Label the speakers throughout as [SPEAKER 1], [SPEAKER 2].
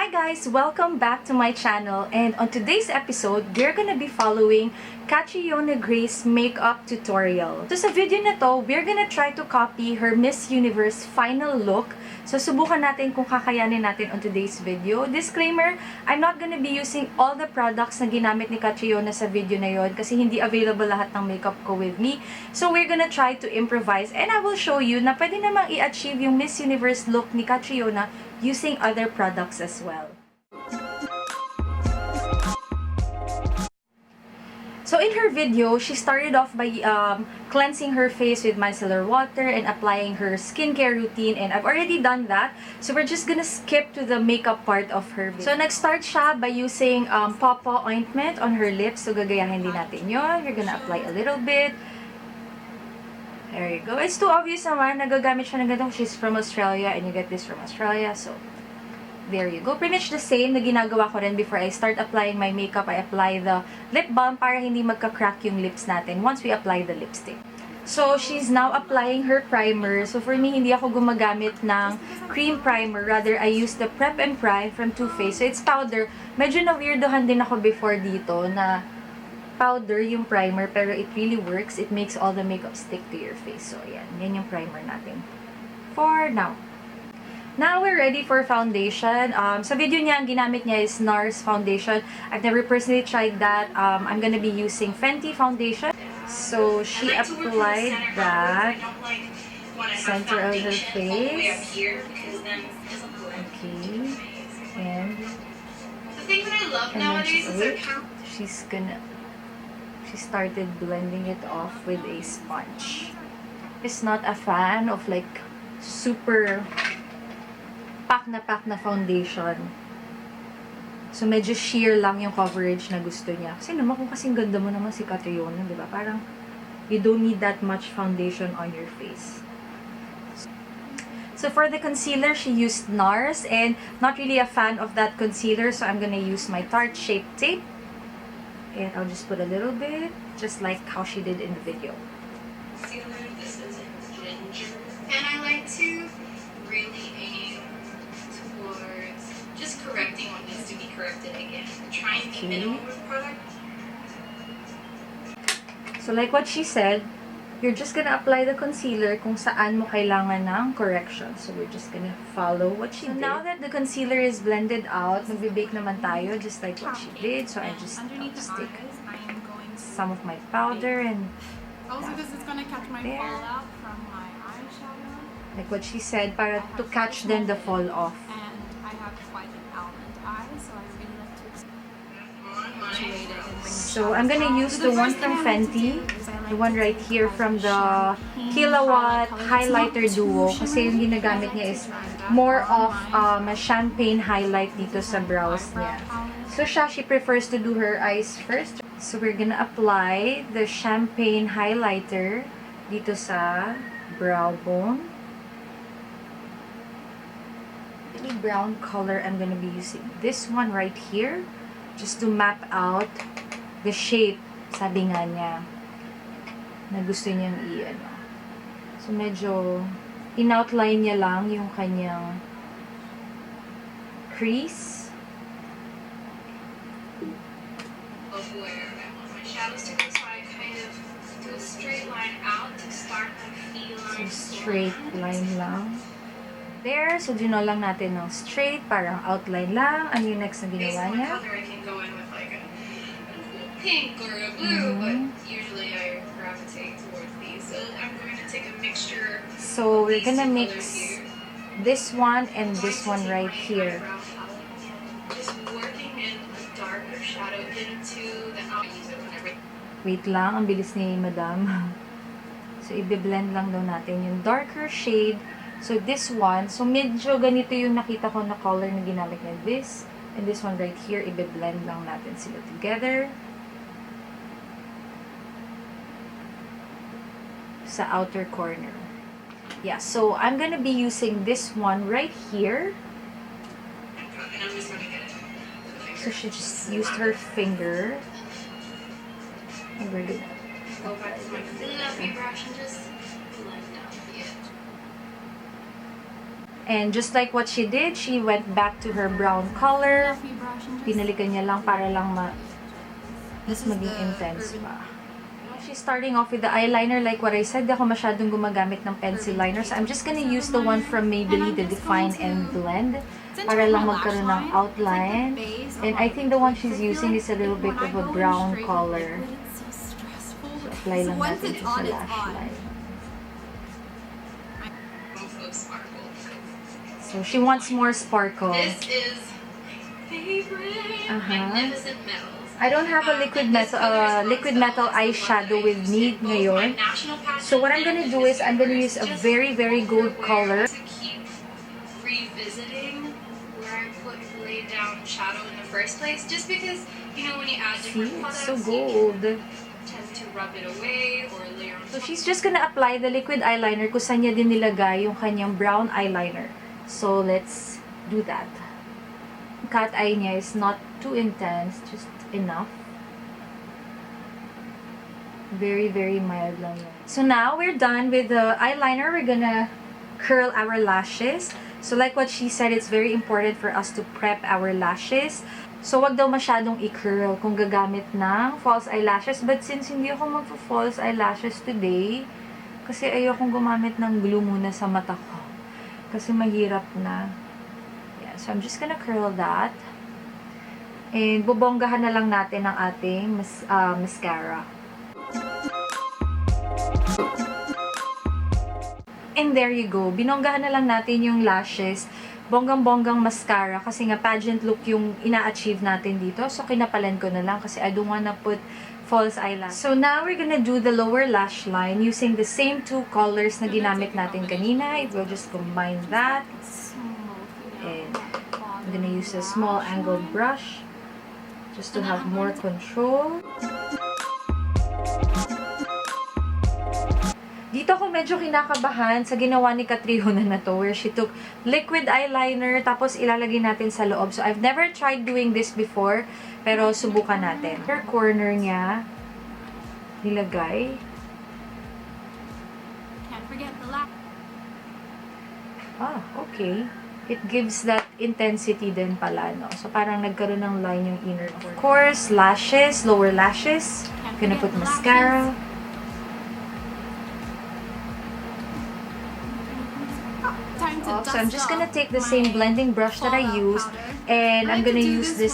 [SPEAKER 1] Hi guys! Welcome back to my channel, and on today's episode, we're gonna be following Catriona Gray's makeup tutorial. So sa video na to, we're gonna try to copy her Miss Universe final look. So subukan natin kung kakayanin natin on today's video. Disclaimer, I'm not gonna be using all the products na ginamit ni Catriona sa video na yon kasi hindi available lahat ng makeup ko with me. So we're gonna try to improvise, and I will show you na pwede namang i-achieve yung Miss Universe look ni Catriona using other products as well. So in her video, she started off by cleansing her face with micellar water and applying her skincare routine, and I've already done that. So we're just gonna skip to the makeup part of her video. So nag-start siya by using pawpaw ointment on her lips. So gagayahin din natin yun. You're gonna apply a little bit. There you go. It's too obvious naman. Nagagamit siya ng ganito. She's from Australia and you get this from Australia. So, there you go. Pretty much the same na ginagawa ko rin before I start applying my makeup. I apply the lip balm para hindi magka-crack yung lips natin once we apply the lipstick. So, she's now applying her primer. So, for me, hindi ako gumagamit ng cream primer. Rather, I use the Prep and Prime from Too Faced. So, it's powder. Medyo na-weirdohan din ako before dito na powder yung primer, pero it really works. It makes all the makeup stick to your face. So, ayan. Yan yung primer natin. For now. Now, we're ready for foundation. Sa video niya, ang ginamit niya is NARS foundation. I've never personally tried that. I'm gonna be using Fenty foundation. So, she applied that center of her face. Okay. And
[SPEAKER 2] the thing that I love nowadays is that
[SPEAKER 1] she started blending it off with a sponge. Is not a fan of like super pack na foundation. So medyo sheer lang yung coverage na gusto niya. Kasi naman kung kasing ganda mo naman si Catriona, di ba? Parang you don't need that much foundation on your face. So for the concealer, she used NARS, and not really a fan of that concealer, so I'm gonna use my Tarte Shape Tape. And I'll just put a little bit, just like how she did in the video.
[SPEAKER 2] This is ginger. And I like to really aim towards just correcting what needs to be corrected again. Try and be minimal with product.
[SPEAKER 1] So like what she said, you're just gonna apply the concealer kung saan mo kailangan ng correction. So we're just gonna follow what she did. Now that the concealer is blended out, magbe-bake naman tayo just like what she did. So I just stick some of my powder and
[SPEAKER 3] also because it's gonna catch my fallout from my eyeshadow.
[SPEAKER 1] Like what she said, para to catch then the fall off.
[SPEAKER 3] And I have quite an almond eye, so I really like to accentuate it and bring
[SPEAKER 1] So I'm gonna use the one from Fenty. The one right here from the Kilowatt Highlighter Duo. Kasi yung ginagamit niya is more of a champagne highlight dito sa brows niya. So she prefers to do her eyes first. So we're gonna apply the champagne highlighter dito sa brow bone. Really brown color, I'm gonna be using this one right here just to map out the shape, sabi nga niya, na gusto niyang i-ano. So, medyo in-outline niya lang yung kanyang crease.
[SPEAKER 2] Of where I want my shadows to go, so I kind of do a straight line out to start that feline.
[SPEAKER 1] So, straight line lang. There. So, dino lang natin ng straight, parang outline lang. Ano yung next na ginawa niya?
[SPEAKER 2] Color, I can go in with like a pink or a blue, but usually I gravitate towards these. So I'm going to take a mixture.
[SPEAKER 1] So, we're gonna mix this one and this one right here.
[SPEAKER 2] Just working in a darker shadow into the whenever.
[SPEAKER 1] Wait lang, ang bilis ni Madam. So, i-blend lang daw natin yung darker shade. So, this one, so medyo ganito yung nakita ko na color na ginamit niya. This and this one right here, i-blend lang natin sila together. Sa outer corner. Yeah, so I'm gonna be using this one right here.
[SPEAKER 2] And I'm just going to get it.
[SPEAKER 1] So she just used her finger. And we're gonna
[SPEAKER 2] Go back to my fluffy brush and just blend out the edge.
[SPEAKER 1] And just like what she did, she went back to her brown color.
[SPEAKER 3] Fluffy brush and just
[SPEAKER 1] Pinalikan niya lang para lang mas
[SPEAKER 3] This is
[SPEAKER 1] maging
[SPEAKER 3] the
[SPEAKER 1] intense
[SPEAKER 3] urban-
[SPEAKER 1] pa. She's starting off with the eyeliner. Like what I said, di ako masyadong gumagamit ng pencil liner. So I'm just gonna use the one from Maybelline, the Define and Blend. Para lang magkaroon ng outline. And I think the one she's using is a little bit of a brown color. So apply lang natin siya sa lash line.
[SPEAKER 2] Of sparkle.
[SPEAKER 1] So she wants more sparkle.
[SPEAKER 2] This is my favorite. Magnificent Metals.
[SPEAKER 1] I don't have a liquid metal eyeshadow with me ngayon. So what I'm gonna do is I'm gonna use a very, very gold color.
[SPEAKER 2] To keep revisiting where I laid down shadow in the first place, just because, you know, when you add different
[SPEAKER 1] See,
[SPEAKER 2] products,
[SPEAKER 1] it's so gold.
[SPEAKER 2] you tend to rub it away or layer on
[SPEAKER 1] So
[SPEAKER 2] top.
[SPEAKER 1] she's just gonna apply the liquid eyeliner kung saan niya din nilagay yung kanyang brown eyeliner. So let's do that. Cat eye niya is not too intense, just enough. Very, very mild lang yan. So now we're done with the eyeliner. We're gonna curl our lashes. So like what she said, it's very important for us to prep our lashes. So wag daw masyadong i-curl kung gagamit ng false eyelashes. But since hindi ako magpo-false eyelashes today, kasi ayokong gumamit ng glue muna sa mata ko. Kasi mahirap na. Yeah, so I'm just gonna curl that. And bubonggahan na lang natin ang ating mascara. And there you go. Binonggahan na lang natin yung lashes. Bonggang-bonggang mascara. Kasi nga pageant look yung ina-achieve natin dito. So kinapalan ko na lang kasi I don't wanna put false eyelash. So now we're gonna do the lower lash line using the same two colors na ginamit natin kanina. We'll just combine that. And I'm gonna use a small angled brush just to have more control. Dito ako medyo kinakabahan sa ginawa ni Catriona na to, where she took liquid eyeliner tapos ilalagay natin sa loob. So I've never tried doing this before, pero subukan natin. Her corner niya nilagay.
[SPEAKER 3] Can't forget the lash.
[SPEAKER 1] Okay. It gives that intensity din pala, no? So parang nagkaroon ng line yung inner corner. Of course, lashes, lower lashes. Gonna put mascara. So I'm just gonna take the same blending brush that I used, and I'm gonna use this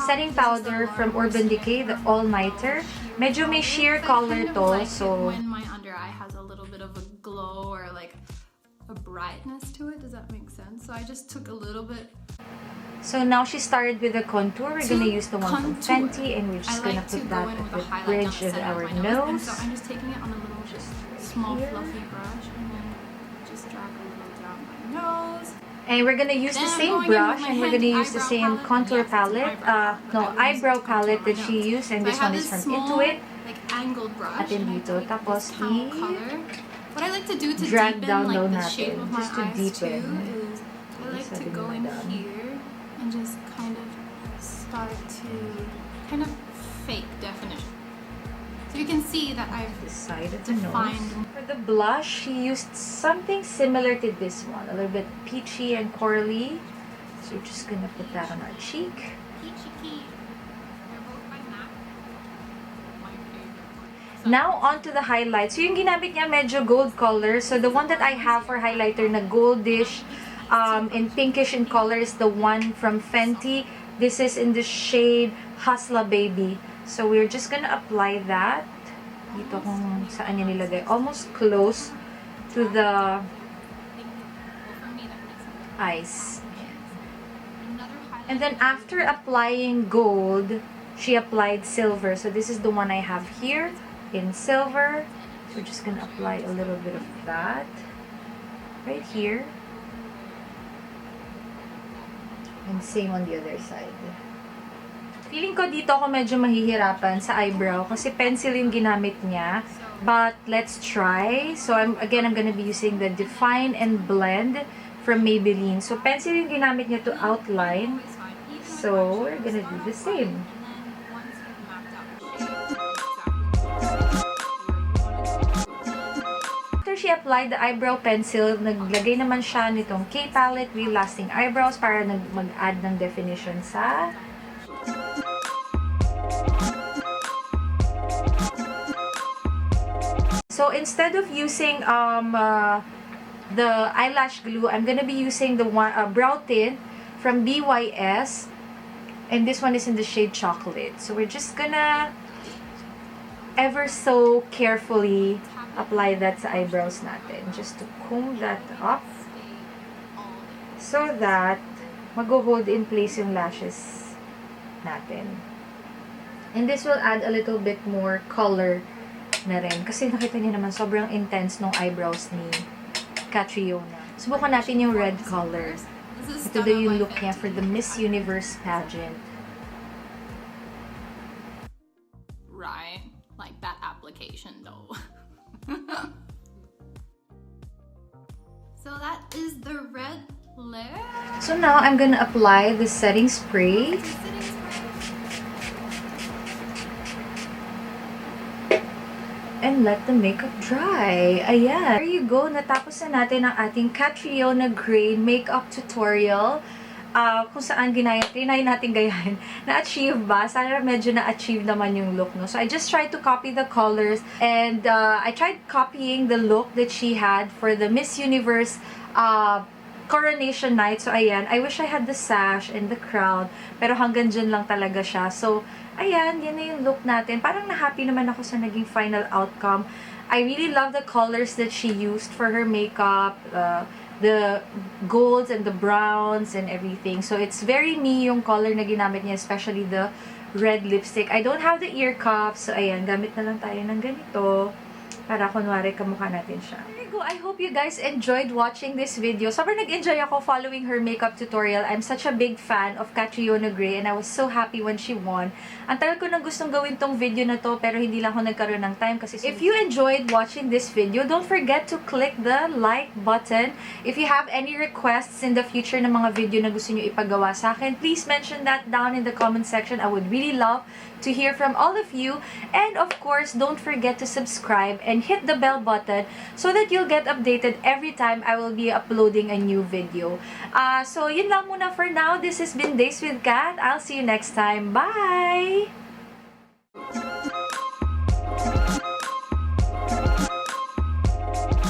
[SPEAKER 1] setting powder from Urban Decay, the All Nighter. Medyo may sheer color to, so
[SPEAKER 3] when my under eye has a little bit of a glow or like a brightness to it. Does that make sense? So I just took a little bit.
[SPEAKER 1] So now she started with the contour. We're gonna use the one from Fenty, and we're just gonna put that at the bridge of our nose.
[SPEAKER 3] So I'm just taking it on a little small fluffy brush and then just drag a little down my nose.
[SPEAKER 1] And we're gonna use the same brush, and we're gonna use the same contour palette. Eyebrow palette that she used, and this one is from Intuit.
[SPEAKER 3] Like angled brush.
[SPEAKER 1] Atin dito, tapos
[SPEAKER 3] what I like to do to
[SPEAKER 1] drag
[SPEAKER 3] deepen
[SPEAKER 1] down
[SPEAKER 3] like
[SPEAKER 1] daw
[SPEAKER 3] the shape
[SPEAKER 1] natin,
[SPEAKER 3] of my
[SPEAKER 1] just to
[SPEAKER 3] eyes
[SPEAKER 1] deepen.
[SPEAKER 3] too is I like to go in here and just kind of start to kind of fake definition. So you can see that I've
[SPEAKER 1] This side of the nose.
[SPEAKER 3] defined.
[SPEAKER 1] For the blush, she used something similar to this one, a little bit peachy and corally. So we're just gonna put that on our cheek.
[SPEAKER 3] Peachy key. They're both by MAC. My favorite one.
[SPEAKER 1] Now, on to the highlight. So, yung ginamit niya medyo gold color. So, the one that I have for highlighter na goldish and pinkish in color is the one from Fenty. This is in the shade Hustla Baby. So, we're just gonna apply that. Dito kung saan niya nilagay. Almost close to the eyes. And then, after applying gold, she applied silver. So, this is the one I have here in silver. So we're just gonna apply a little bit of that right here, and same on the other side. Feeling ko dito ako medyo mahihirapan sa eyebrow kasi pencil yung ginamit niya, but let's try. So I'm gonna be using the Define and Blend from Maybelline. So pencil yung ginamit niya to outline, so we're gonna do the same. she applied the eyebrow pencil, naglagay naman siya nitong K-Palette Real Lasting Eyebrows para mag-add ng definition sa So, instead of using the eyelash glue, I'm gonna be using the brow tint from BYS. And this one is in the shade Chocolate. So, we're just gonna ever so carefully apply that sa eyebrows natin. Just to comb that up so that mag-hold in place yung lashes natin. And this will add a little bit more color na rin. Kasi nakita niyo naman, sobrang intense nung eyebrows ni Catriona. Subukan natin yung red color. Ito daw yung look niya for the Miss Universe pageant.
[SPEAKER 3] Right. Like that application though. So that is the red lip.
[SPEAKER 1] So now, I'm gonna apply the setting spray. And let the makeup dry. Ayan. There you go. Natapos na natin ang ating Catriona Gray Makeup tutorial. Kung saan trinay natin gayahin. Na-achieve ba? Sana medyo na-achieve naman yung look, no? So, I just tried to copy the colors. And I tried copying the look that she had for the Miss Universe coronation night. So, ayan. I wish I had the sash and the crown. Pero hanggang dyan lang talaga siya. So, ayan, yan na yung look natin. Parang na-happy naman ako sa naging final outcome. I really love the colors that she used for her makeup. The golds and the browns and everything. So, it's very me yung color na ginamit niya, especially the red lipstick. I don't have the ear cuffs. So, ayan, gamit na lang tayo ng ganito para kunwari kamukha natin siya. There you go. I hope you guys enjoyed watching this video. Sobrang nag-enjoy ako following her makeup tutorial. I'm such a big fan of Catriona Gray and I was so happy when she won. Ang tagal ko nang gustong gawin tong video na to pero hindi lang ako nagkaroon ng time kasi if you enjoyed watching this video, don't forget to click the like button. If you have any requests in the future ng mga video na gusto nyo ipagawa sa akin, please mention that down in the comment section. I would really love to hear from all of you. And of course, don't forget to subscribe and hit the bell button so that you'll get updated every time I will be uploading a new video. So, yun lang muna for now. This has been Days with Kath. I'll see you next time. Bye!